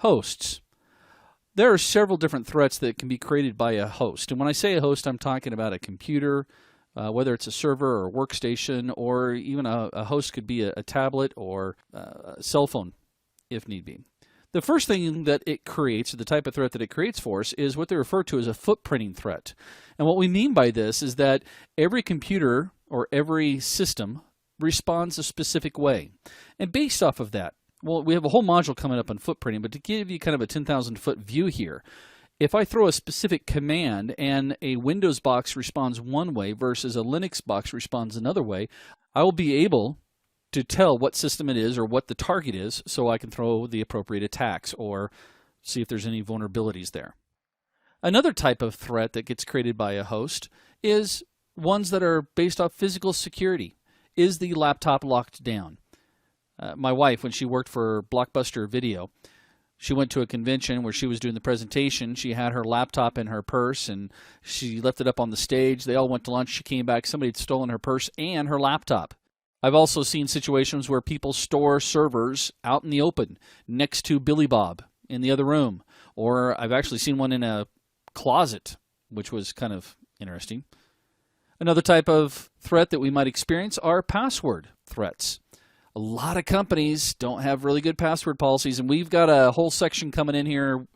Hosts. There are several different threats that can be created by a host. And when I say a host, I'm talking about a computer, whether it's a server or a workstation, or even a host could be a tablet or a cell phone if need be. The first thing that it creates, or the type of threat that it creates for us, is what they refer to as a footprinting threat. And what we mean by this is that every computer or every system responds a specific way. And based off of that, well, we have a whole module coming up on footprinting, but to give you kind of a 10,000-foot view here, if I throw a specific command and a Windows box responds one way versus a Linux box responds another way, I will be able to tell what system it is or what the target is so I can throw the appropriate attacks or see if there's any vulnerabilities there. Another type of threat that gets created by a host is ones that are based off physical security. Is the laptop locked down? My wife, when she worked for Blockbuster Video, she went to a convention where she was doing the presentation. She had her laptop in her purse, and she left it up on the stage. They all went to lunch. She came back. Somebody had stolen her purse and her laptop. I've also seen situations where people store servers out in the open next to Billy Bob in the other room. Or I've actually seen one in a closet, which was kind of interesting. Another type of threat that we might experience are password threats. A lot of companies don't have really good password policies, and we've got a whole section coming in here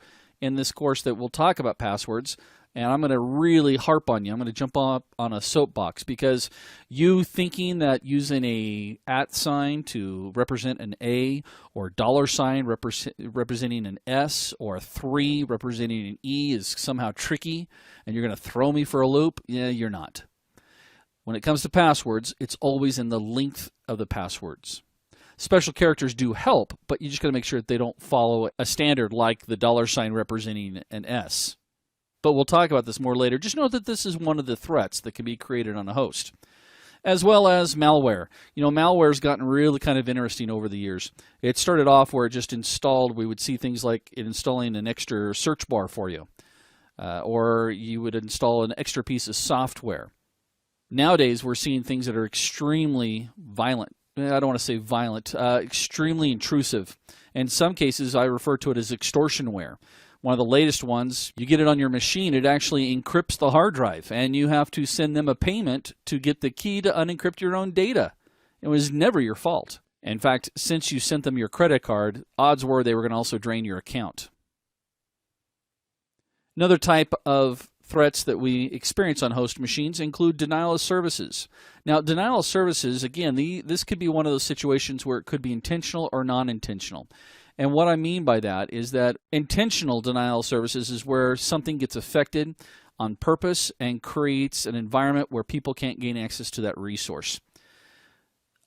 in this course that will talk about passwords, and I'm going to really harp on you. I'm going to jump up on a soapbox, because you thinking that using a @ sign to represent an A, or $ representing an S, or a 3 representing an E is somehow tricky, and you're going to throw me for a loop, yeah, you're not. When it comes to passwords, it's always in the length of the passwords. Special characters do help, but you just got to make sure that they don't follow a standard like the $ representing an S. But we'll talk about this more later. Just know that this is one of the threats that can be created on a host. As well as malware. You know, malware's gotten really kind of interesting over the years. It started off where it just installed, we would see things like it installing an extra search bar for you. Or you would install an extra piece of software. Nowadays, we're seeing things that are extremely violent. I don't want to say violent, extremely intrusive. In some cases, I refer to it as extortionware. One of the latest ones, you get it on your machine, it actually encrypts the hard drive, and you have to send them a payment to get the key to unencrypt your own data. It was never your fault. In fact, since you sent them your credit card, odds were they were going to also drain your account. Another type of threats that we experience on host machines include denial of services. Now, denial of services, again, this could be one of those situations where it could be intentional or non-intentional. And what I mean by that is that intentional denial of services is where something gets affected on purpose and creates an environment where people can't gain access to that resource.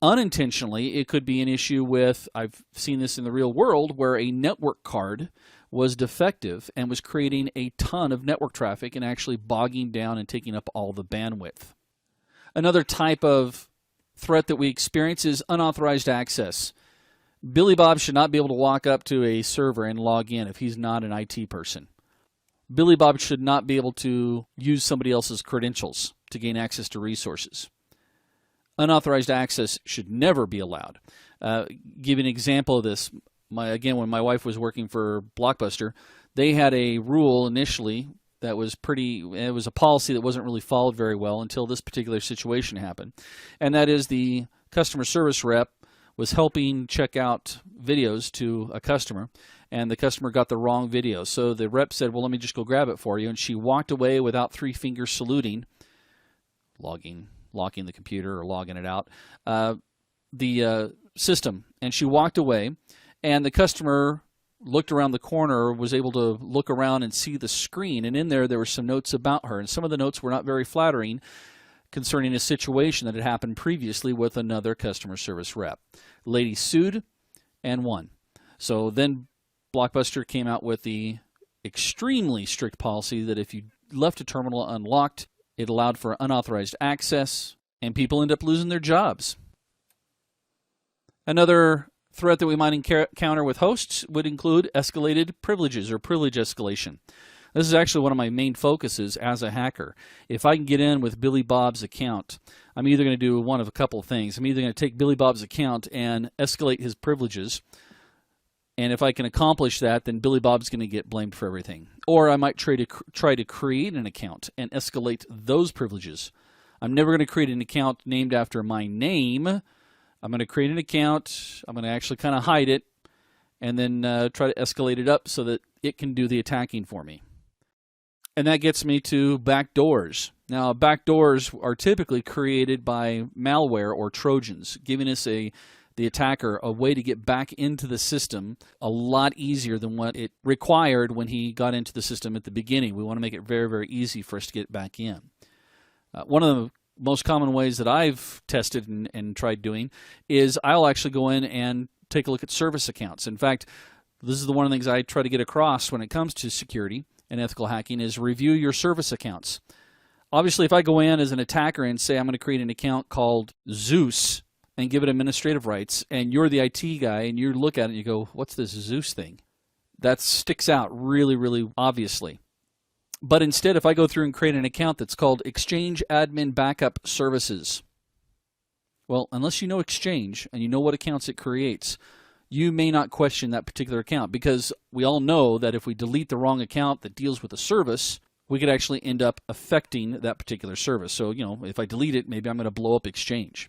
Unintentionally, it could be an issue with, I've seen this in the real world, where a network card was defective and was creating a ton of network traffic and actually bogging down and taking up all the bandwidth. Another type of threat that we experience is unauthorized access. Billy Bob should not be able to walk up to a server and log in if he's not an IT person. Billy Bob should not be able to use somebody else's credentials to gain access to resources. Unauthorized access should never be allowed. Give an example of this. Again, when my wife was working for Blockbuster, they had a rule initially that was it was a policy that wasn't really followed very well until this particular situation happened. And that is the customer service rep was helping check out videos to a customer, and the customer got the wrong video. So the rep said, well, let me just go grab it for you. And she walked away without 3 fingers saluting, locking the computer or logging it out, the system. And she walked away, and the customer looked around the corner, was able to look around and see the screen. And in there were some notes about her. And some of the notes were not very flattering concerning a situation that had happened previously with another customer service rep. The lady sued and won. So then Blockbuster came out with the extremely strict policy that if you left a terminal unlocked, it allowed for unauthorized access, and people end up losing their jobs. Another threat that we might encounter with hosts would include escalated privileges or privilege escalation. This is actually one of my main focuses as a hacker. If I can get in with Billy Bob's account, I'm either going to do one of a couple of things. I'm either going to take Billy Bob's account and escalate his privileges And if I can accomplish that, then Billy Bob's going to get blamed for everything. Or I might try to create an account and escalate those privileges. I'm never going to create an account named after my name. I'm going to create an account. I'm going to actually kind of hide it and then try to escalate it up so that it can do the attacking for me. And that gets me to backdoors. Now, backdoors are typically created by malware or Trojans, giving us the attacker a way to get back into the system a lot easier than what it required when he got into the system at the beginning. We want to make it very, very easy for us to get back in. One of the most common ways that I've tested and tried doing is I'll actually go in and take a look at service accounts. In fact, this is one of the things I try to get across when it comes to security and ethical hacking is review your service accounts. Obviously, if I go in as an attacker and say I'm going to create an account called Zeus and give it administrative rights, and you're the IT guy and you look at it and you go, what's this Zeus thing? That sticks out really, really obviously. But instead, if I go through and create an account that's called Exchange Admin Backup Services, well, unless you know Exchange and you know what accounts it creates, you may not question that particular account, because we all know that if we delete the wrong account that deals with a service, we could actually end up affecting that particular service. So, if I delete it, maybe I'm going to blow up Exchange.